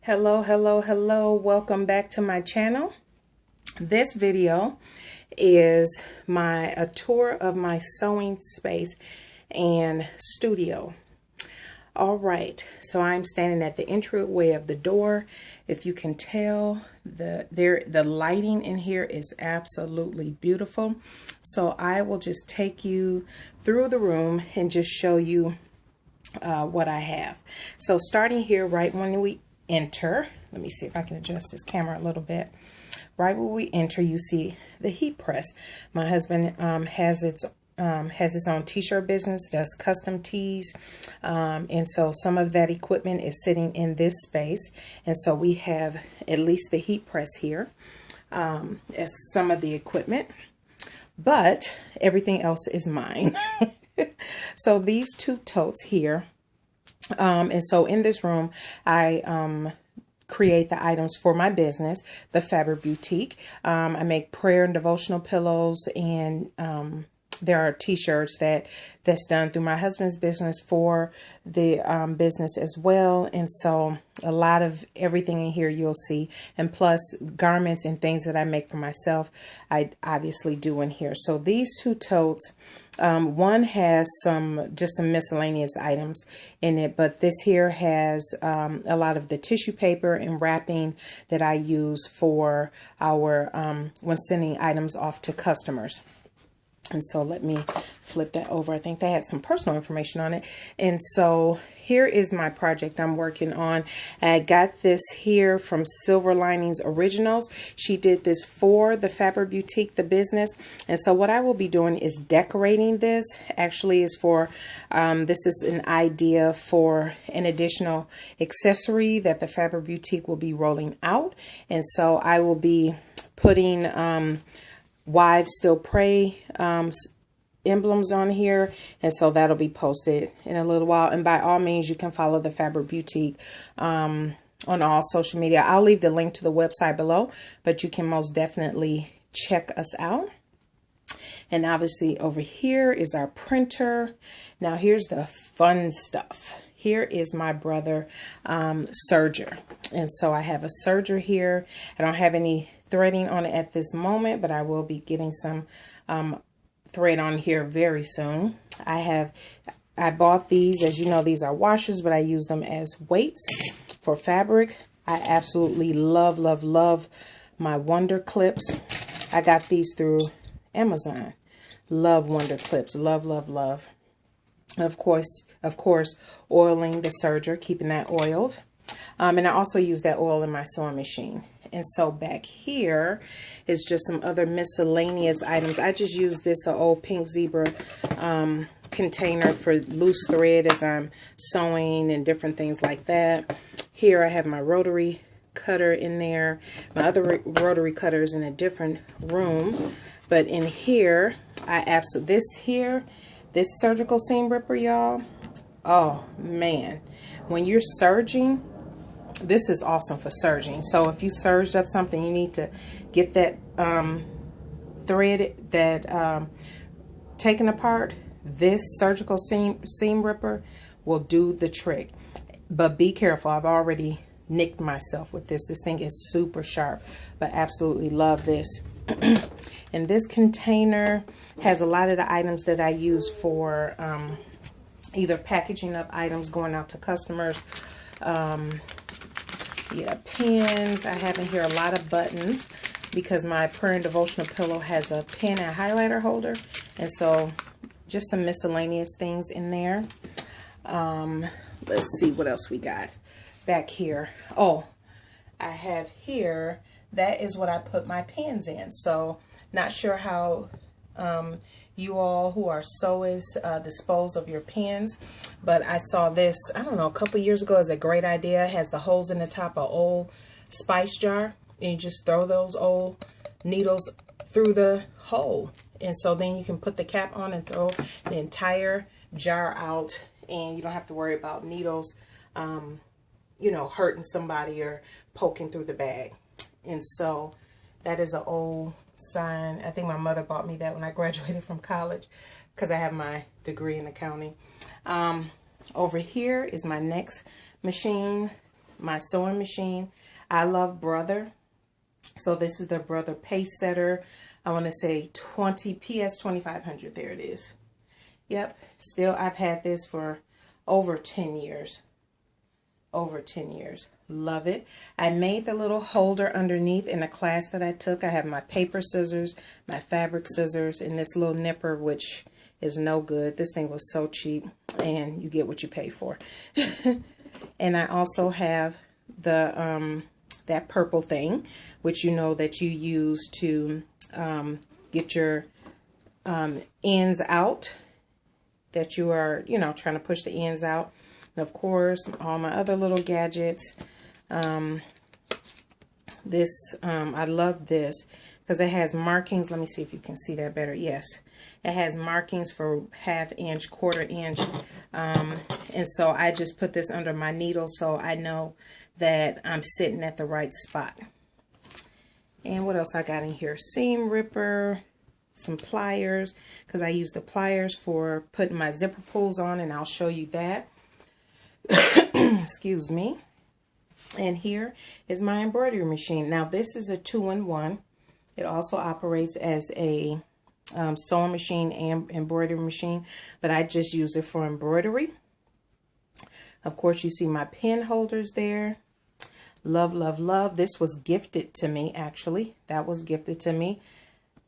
Hello. Welcome back to my channel. This video is a tour of my sewing space and studio. All right, so I'm standing at the entryway of the door. If you can tell, the lighting in here is absolutely beautiful. So I will just take you through the room and just show you what I have. So starting here right when we enter, let me see if I can adjust this camera a little bit. Right when we enter, you see the heat press. My husband has his own t-shirt business, does custom tees, and so some of that equipment is sitting in this space, and so we have at least the heat press here as some of the equipment, but everything else is mine. So these two totes here, and so in this room I create the items for my business, the Fabric Boutique. I make prayer and devotional pillows, and there are t-shirts that's done through my husband's business for the business as well. And so a lot of everything in here you'll see, and plus garments and things that I make for myself, I obviously do in here. So these two totes, one has just some miscellaneous items in it, but this here has a lot of the tissue paper and wrapping that I use for our when sending items off to customers. And so let me flip that over. I think they had some personal information on it. And so here is my project I'm working on. I got this here from Silver Linings Originals. She did this for the Fabric Boutique, the business. And so what I will be doing is decorating this. Actually is for, this is an idea for an additional accessory that the Fabric Boutique will be rolling out. And so I will be putting Wives Still Pray emblems on here, and so that'll be posted in a little while. And by all means, you can follow the Fabric Boutique on all social media. I'll leave the link to the website below, but you can most definitely check us out. And obviously over here is our printer. Now here's the fun stuff. Here is my brother serger, and so I have a serger here. I don't have any threading on it at this moment, but I will be getting some thread on here very soon. I bought these, as you know, these are washers, but I use them as weights for fabric. I absolutely love my Wonder Clips. I got these through Amazon. Love Wonder Clips. Love. Of course, oiling the serger, keeping that oiled. And I also use that oil in my sewing machine. And so back here is just some other miscellaneous items. I just use this old pink zebra container for loose thread as I'm sewing and different things like that. Here I have my rotary cutter in there. My other rotary cutter is in a different room. But in here, this surgical seam ripper, y'all. Oh, man. When you're serging, this is awesome for serging. So if you serged up something, you need to get that thread taken apart. This surgical seam ripper will do the trick. But be careful. I've already nicked myself with this. This thing is super sharp, but absolutely love this. And this container has a lot of the items that I use for either packaging up items going out to customers. Yeah, pins. I have in here a lot of buttons because my prayer and devotional pillow has a pen and highlighter holder. And so just some miscellaneous things in there. Let's see what else we got back here. Oh, I have here, that is what I put my pins in. So not sure how you all who are sewers dispose of your pins, but I saw this, I don't know, a couple years ago as a great idea. It has the holes in the top of old spice jar, and you just throw those old needles through the hole, and so then you can put the cap on and throw the entire jar out, and you don't have to worry about needles you know, hurting somebody or poking through the bag. And so that is an old sign. I think my mother bought me that when I graduated from college because I have my degree in accounting. Over here is my next machine. my sewing machine. I love Brother. So this is the Brother Pacesetter. I want to say 20 PS 2500. There it is. Yep. Still, I've had this for over 10 years. Over 10 years. Love it. I made the little holder underneath in a class that I took. I have my paper scissors, my fabric scissors, and this little nipper, which is no good. This thing was so cheap, and you get what you pay for. And I also have the that purple thing, which you know that you use to get your ends out, that you are, you know, trying to push the ends out. And of course, all my other little gadgets. I love this because it has markings. Let me see if you can see that better. Yes, it has markings for 1/2 inch, 1/4 inch. And so I just put this under my needle so I know that I'm sitting at the right spot. And what else I got in here? Seam ripper, some pliers, because I use the pliers for putting my zipper pulls on, and I'll show you that. Excuse me. And here is my embroidery machine. Now this is a 2-in-1. It also operates as a sewing machine and embroidery machine, but I just use it for embroidery. Of course, you see my pen holders there. Love, love, love. This was gifted to me, actually. That was gifted to me.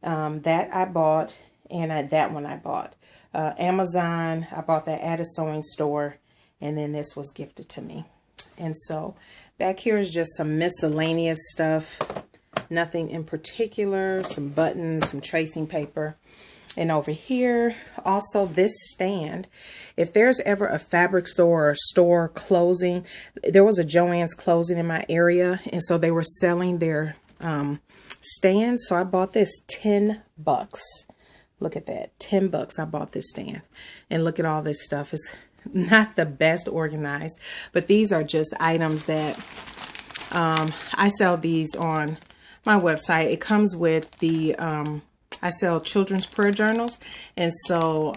That I bought, and that one I bought. Amazon, I bought that at a sewing store, and then this was gifted to me. And so back here is just some miscellaneous stuff. Nothing in particular. Some buttons, some tracing paper. And over here, also this stand. If there's ever a fabric store or store closing, there was a Joann's closing in my area, and so they were selling their stand. So I bought this $10. Look at that, $10. I bought this stand, and look at all this stuff. It's not the best organized, but these are just items that I sell these on my website. It comes with the I sell children's prayer journals, and so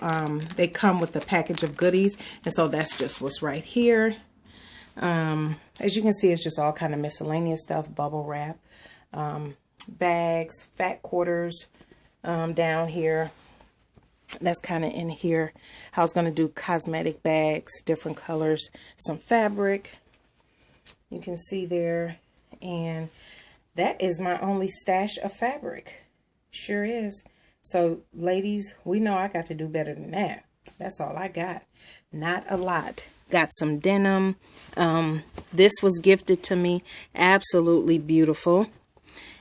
they come with a package of goodies, and so that's just what's right here. As you can see, it's just all kind of miscellaneous stuff, bubble wrap, bags, fat quarters down here. That's kind of in here. I was going to do cosmetic bags, different colors, some fabric. You can see there, and that is my only stash of fabric. Sure is. So ladies, we know I got to do better than that. That's all I got. Not a lot. Got some denim. This was gifted to me. Absolutely beautiful.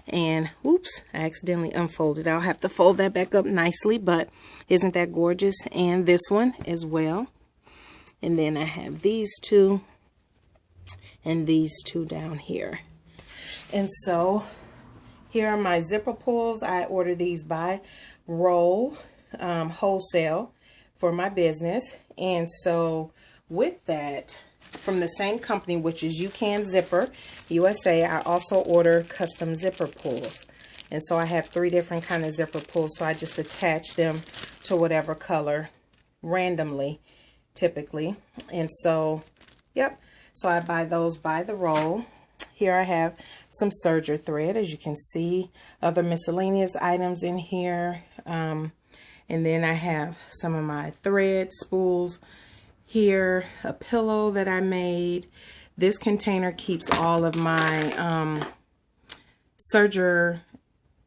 And whoops, I accidentally unfolded. I'll have to fold that back up nicely, but isn't that gorgeous? And this one as well. And then I have these two and these two down here. And so here are my zipper pulls. I order these by roll, wholesale for my business. And so with that, from the same company, which is You Can Zipper USA, I also order custom zipper pulls. And so I have 3 different kind of zipper pulls, so I just attach them to whatever color randomly, typically. And so, yep, so I buy those by the roll. Here I have some serger thread, as you can see, other miscellaneous items in here. And then I have some of my thread spools. Here, a pillow that I made. This container keeps all of my serger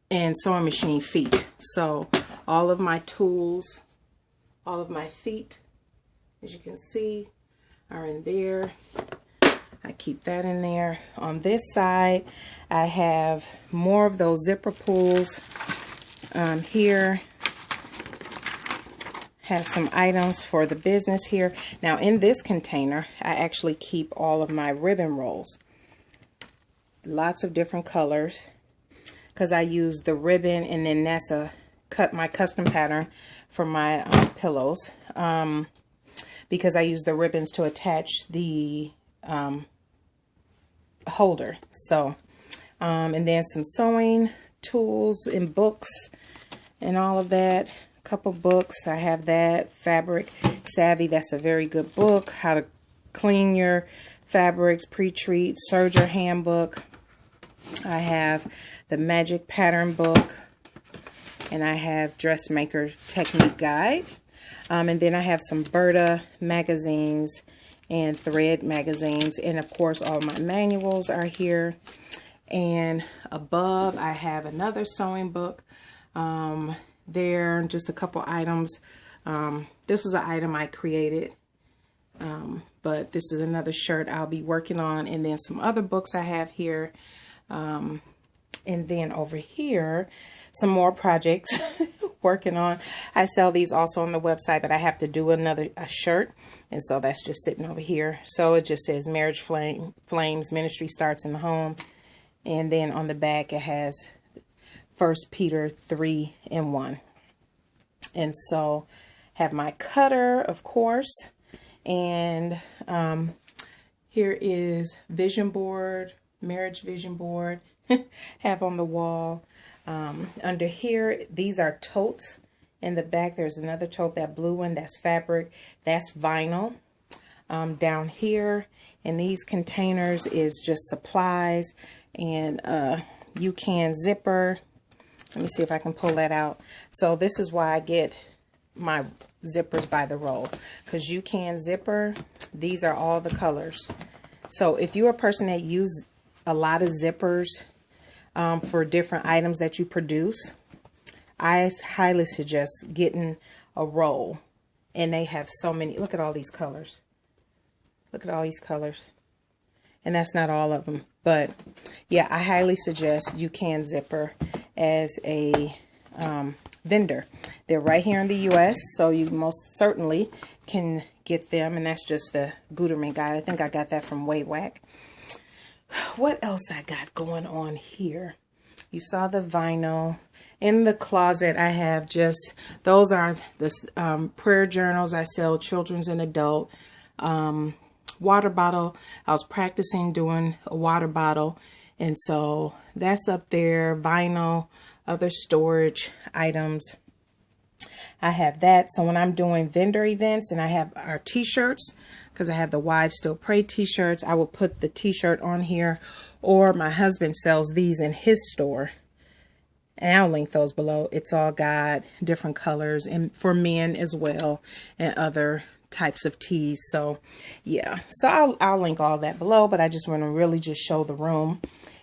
and sewing machine feet. So all of my tools, all of my feet, as you can see, are in there. I keep that in there. On this side, I have more of those zipper pulls. Here, have some items for the business here. Now in this container, I actually keep all of my ribbon rolls. Lots of different colors, because I use the ribbon, and then that's my custom pattern for my pillows. Because I use the ribbons to attach the holder. So, and then some sewing tools and books and all of that. Couple books. I have that. Fabric Savvy. That's a very good book. How to clean your fabrics, pre-treat, serger handbook. I have the magic pattern book, and I have dressmaker technique guide. And then I have some Berta magazines and thread magazines, and of course all my manuals are here. And above I have another sewing book. There, just a couple items. This was an item I created, but this is another shirt I'll be working on, and then some other books I have here. And then over here, some more projects working on. I sell these also on the website, but I have to do a shirt, and so that's just sitting over here. So it just says Marriage Flames, Ministry Starts in the Home, and then on the back it has 1 Peter 3:1. And so have my cutter, of course, and here is vision board, marriage vision board, have on the wall. Under here, these are totes. In the back, there's another tote, that blue one, that's fabric, that's vinyl. Down here in these containers is just supplies, and UCAN zipper. Let me see if I can pull that out. So this is why I get my zippers by the roll, because UCAN zipper, these are all the colors. So if you're a person that uses a lot of zippers for different items that you produce, I highly suggest getting a roll. And they have so many. Look at all these colors. Look at all these colors. And that's not all of them. But yeah, I highly suggest UCAN zipper as a vendor. They're right here in the U.S., so you most certainly can get them. And that's just a Guterman guide. I think I got that from Way Whack. What else I got going on here? You saw the vinyl. In the closet, I have just, those are the prayer journals. I sell children's and adult. Water bottle. I was practicing doing a water bottle, and so that's up there. Vinyl, other storage items. I have that. So when I'm doing vendor events and I have our t-shirts, because I have the Wives Still Pray t-shirts, I will put the t-shirt on here, or my husband sells these in his store. And I'll link those below. It's all got different colors, and for men as well, and other types of tees. So yeah, so I'll link all that below, but I just want to really just show the room.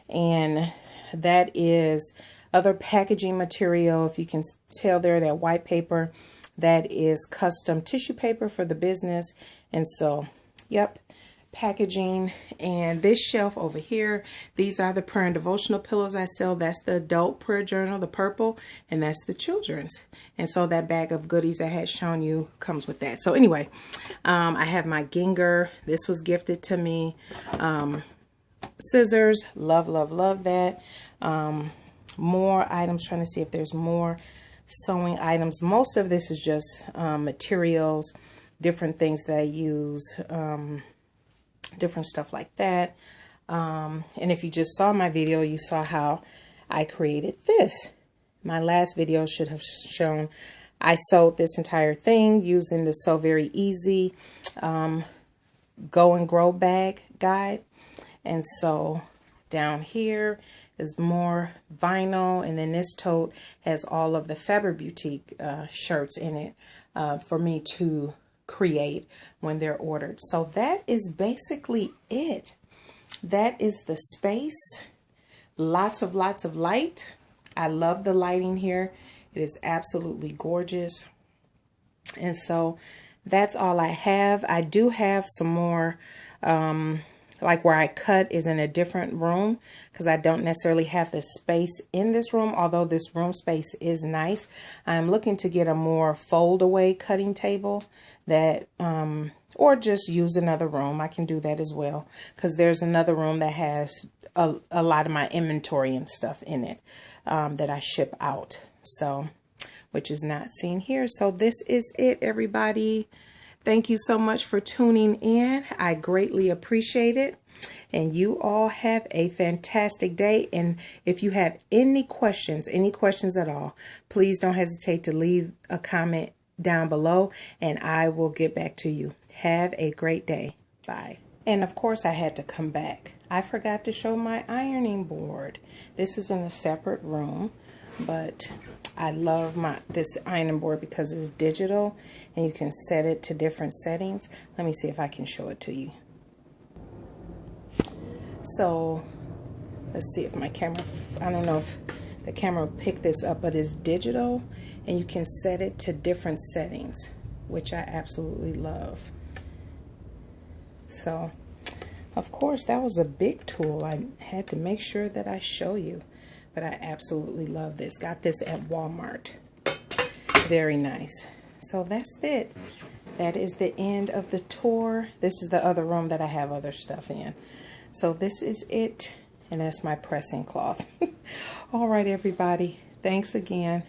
And that is other packaging material. If you can tell there, that white paper, that is custom tissue paper for the business. And so, yep, packaging. And this shelf over here, these are the prayer and devotional pillows I sell. That's the adult prayer journal, the purple, and that's the children's. And so that bag of goodies I had shown you comes with that. So anyway, I have my Ginger. This was gifted to me. Scissors, love, love, love that. More items, trying to see if there's more sewing items. Most of this is just materials, different things that I use, different stuff like that. And if you just saw my video, you saw how I created this. My last video should have shown I sewed this entire thing using the So Very Easy Go and Grow bag guide. And so down here is more vinyl, and then this tote has all of the Fabric Boutique shirts in it for me to create when they're ordered. So that is basically it. That is the space. Lots of light. I love the lighting here. It is absolutely gorgeous. And so that's all I have. I do have some more, like where I cut is in a different room, because I don't necessarily have the space in this room, although this room space is nice. I'm looking to get a more fold away cutting table that, or just use another room. I can do that as well, because there's another room that has a lot of my inventory and stuff in it that I ship out. So, which is not seen here. So this is it, everybody. Thank you so much for tuning in. I greatly appreciate it. And you all have a fantastic day. And if you have any questions at all, please don't hesitate to leave a comment down below, and I will get back to you. Have a great day. Bye. And of course I had to come back. I forgot to show my ironing board. This is in a separate room, but I love this ironing board because it's digital and you can set it to different settings. Let me see if I can show it to you. So let's see if my camera, I don't know if the camera will pick this up, but it's digital and you can set it to different settings, which I absolutely love. So, of course, that was a big tool. I had to make sure that I show you, but I absolutely love this. Got this at Walmart. Very nice. So that's it. That is the end of the tour. This is the other room that I have other stuff in. So this is it, and that's my pressing cloth. All right, everybody. Thanks again.